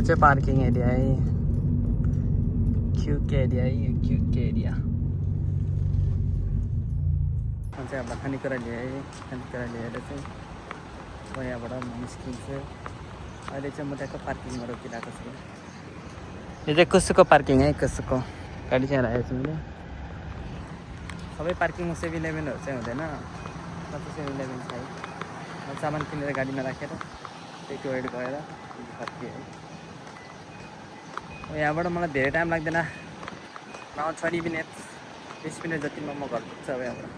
चाहिँ parking area है, क्युक area है, यो क्युक एरिया। म चाहिँ अब खानेकुरा ल्याएँ, खानेकुरा ल्याएर चाहिँ म यहाँबाट निस्किन्छु। अहिले चाहिँ म त्यहाँको पार्किङमा रोकिरहेको छु। यो चाहिँ कसैको पार्किङ है, कसैको गाडी चाहिँ राखेको छु मैले। सबै पार्किङमा 7-11हरू चाहिँ हुँदैन, कति 7-11 छ है। म सामान किनेर गाडीमा राखेर त्यही टोयलेट गएर फर्किएँ है। यहाँबाट मलाई धेरै टाइम लाग्दैन, 20 मिनट 20 मिनट जतिमा म घर पुग्छु अब यहाँबाट।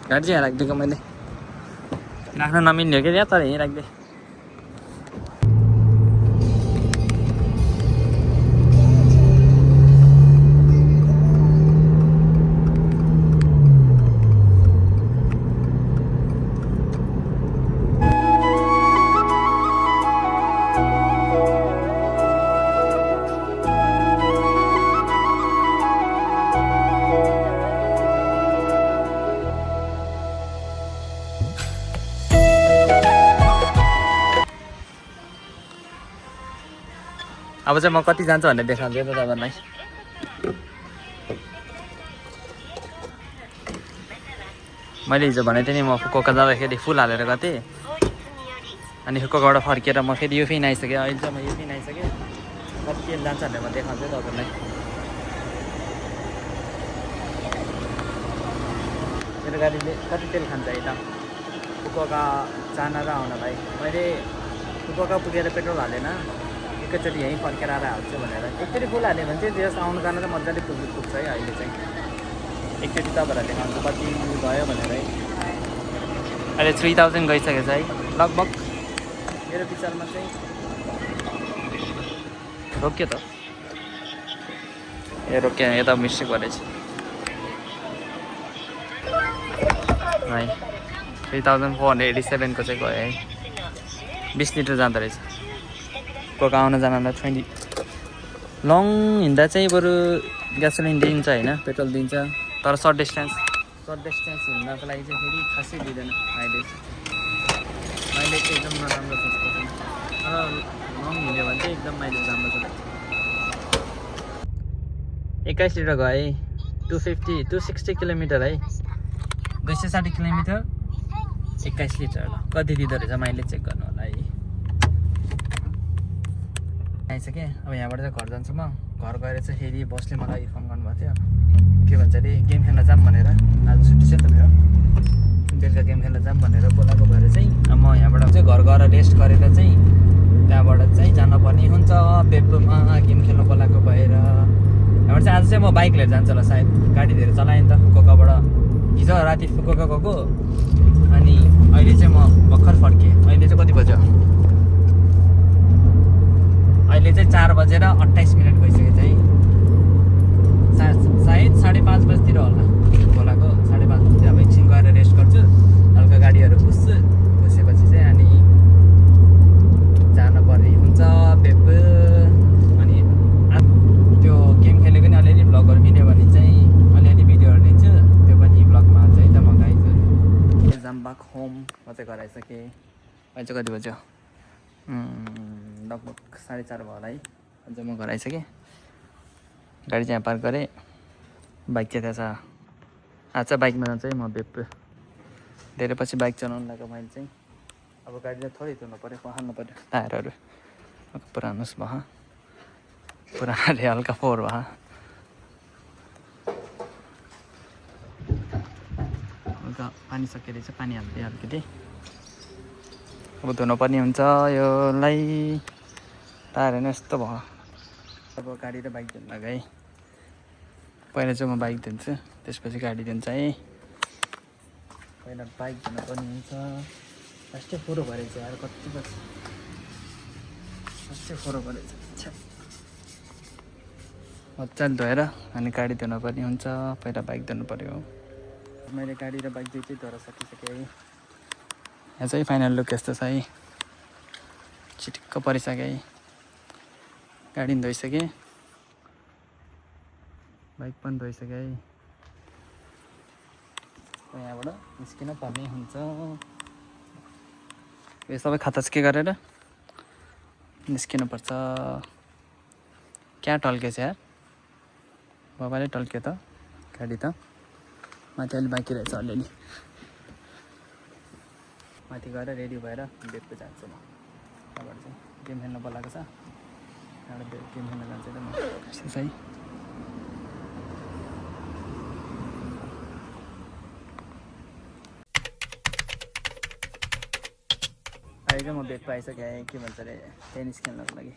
गाडी चाहिँ यहाँ राखिदिएको मैले, राख्न नमिल्ने हो कि यहाँ, तर यहीँ राखिदिएँ। अब चाहिँ म कति जान्छ भनेर देखाउँछु त तपाईँलाई। मैले हिजो भनेको थिएँ नि, म फुकुओका जाँदाखेरि फुल हालेर गएको थिएँ, अनि फुकुओकाबाट फर्किएर म फेरि यो फेरि आइसकेँ। अहिले चाहिँ म यो फेरि आइसकेँ, कति तेल जान्छ भनेर म देखाउँछु तपाईँलाई। मेरो गाडीले कति तेल खान्छ यता फुकुओका जान र आउनलाई। मैले फुकुओका पुगेर पेट्रोल हालेन, एकैचोटि यहीँ फर्केर आएर हाल्छु भनेर। एकचोटि फुल हाल्यो भने चाहिँ त्यस आउनु जानु चाहिँ मजाले पुग्छ है। अहिले चाहिँ एकचोटि तपाईँहरूलाई देखाउँछु कति भयो भनेर है। अहिले 3000 गइसकेको छ है लगभग। मेरो विचारमा चाहिँ रोक्यो त, ए रोक्यो, यता मिस्टेक भएछ है। 3487 को चाहिँ गयो है, 20 लिटर जाँदो रहेछ। कोका आउन जानलाई 20 लङ हिँड्दा चाहिँ बरु ग्यासोलिन दिन्छ होइन, पेट्रोल दिन्छ, तर सर्ट डिस्टेन्स हिँड्नको लागि चाहिँ फेरि खासै दिँदैन माइलेज चाहिँ एकदम नराम्रो छ। तर लङ हिँड्यो भने चाहिँ एकदम माइलेज राम्रो छ। 21 लिटर गयो है, 260 किलोमिटर है, 260 किलोमिटर 21 लिटर। ल कति दिँदो रहेछ माइलेज चेक गर्नु होला है। आइसकेँ, अब यहाँबाट चाहिँ घर जान्छु म। घर गएर चाहिँ फेरि बसले मलाई फोन गर्नुभएको थियो, के भन्छ अरे गेम खेल्न जाऊँ भनेर। आज छुट्टी छ नि त मेरो, बेलुका गेम खेल्न जाऊँ भनेर बोलाएको भएर चाहिँ म यहाँबाट चाहिँ घर गएर रेस्ट गरेर चाहिँ त्यहाँबाट चाहिँ जानुपर्ने हुन्छ बेब्बुमा गेम खेल्न बोलाएको भएर। यहाँबाट चाहिँ आज चाहिँ म बाइक लिएर जान्छु होला सायद, गाडी धेरै चलाएँ नि त फुकुओकाबाट। हिजो राति फुकुओका गएको, अनि अहिले चाहिँ म भर्खर फर्केँ। अहिले चाहिँ कति बज्यो, अहिले चाहिँ 4 बजेर 28 मिनट भइसकेको छ है। सायद 5:30 बजीतिर होला बोलाएको, 5:30 बजीतिर। अब एकछिन गएर रेस्ट गर्छु, हल्का गाडीहरू पुस्छु, पुसेपछि चाहिँ अनि जानुपर्ने हुन्छ बेब्बु। अनि त्यो गेम खेलेको नि अलिअलि भ्लगहरू भिडियो भने चाहिँ अलिअलि भिडियोहरू लिन्छु, त्यो पनि भ्लगमा हाल्छु है त म गाइजहरू। एक्जाम ब्याक होम म चाहिँ घर आइसकेँ। अहिले चाहिँ कति बज्यो, लगभग 4:30 भयो होला है। अझ म घर आइसकेँ, गाडी चाहिँ यहाँ पार्क गरेँ, बाइक चाहिँ त्यहाँ छ। आज चाहिँ बाइकमा जान्छ है म बेब्बु। धेरै पछि बाइक चलाउनु लाग्यो मैले चाहिँ। अब गाडीलाई थोरै धुनु पऱ्यो, पखाल्नु पऱ्यो टायरहरू, पुरानोस् भयो, पुरानोले हल्का फोहोर भयो। हल्का पानी सकिएर चाहिँ पानी हाल्दै अलिकति अब धुनुपर्ने हुन्छ योलाई। टायर होइन यस्तो भयो। अब गाडी र बाइक धुनु लाग्यो है। पहिला चाहिँ म बाइक धुन्छु, त्यसपछि गाडी धुन्छ है। पहिला बाइक धुनुपर्ने हुन्छ। फर्स्टै फोहोर भएछ यार, कति बजी फर्स्टै फोहोर भएछ। मजाले धोएर अनि गाडी धुनुपर्ने हुन्छ। पहिला बाइक धुनु पऱ्यो। मैले गाडी र बाइक दुइटै धोएर सकिसकेँ है। यहाँ चाहिँ फाइनल लुक यस्तो छ है, चिटिक्क परिसक्यो है। गाडी पनि धोइसकेँ, बाइक पनि धोइसकेँ है। यहाँबाट निस्किन पर्ने हुन्छ। यो सबै खतचके गरेर निस्किनुपर्छ। क्या टल्केछ यार, बाबाले टल्क्यो त गाडी त। माथि अलि बाँकी रहेछ अलिअलि। माथि गएर रेडी भएर बेडको जान्छु म। त्यहाँबाट चाहिँ गेम खेल्न बोलाएको छ, त्यहाँबाट गेम खेल्न जान्छु त म। चाहिँ अहिले चाहिँ म बेड पाइसकेँ, के भन्छ अरे टेनिस खेल्नको लागि।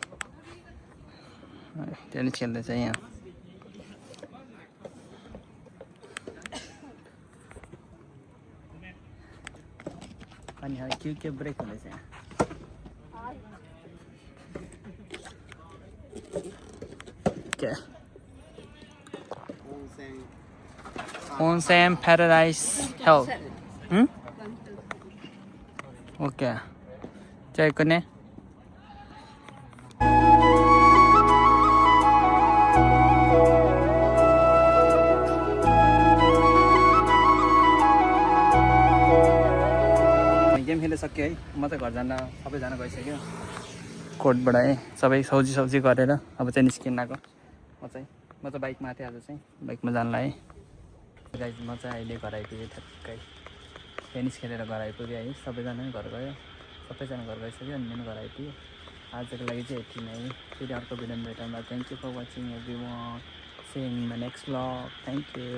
टेनिस खेल्दैछ यहाँ। अनि के ब्रेक हुँदैछ यहाँ। क्या Onsen Paradise Health. ओके चाहिँ कुनै गेम खेलिसक्यो है। म त घर जान सबैजना गइसक्यो कोर्टबाट है। सबै सब्जी गरेर अब चाहिँ निस्किन आएको। म त बाइकमा थिएँ आज चाहिँ, बाइकमा जानलाई है। गाइस म चाहिँ अहिले घर आइपुगेँ ठ्याक्कै। टेनिस खेलेर घर आइपुगेँ है। सबैजना नै घर गयो, सबैजना घर गइसक्यो अनि म घर आइपुगेँ। आजको लागि चाहिँ यति नै। फेरि अर्को भिडियोमा भेटौँला। Thank you for watching everyone. See you in my next vlog. Thank you.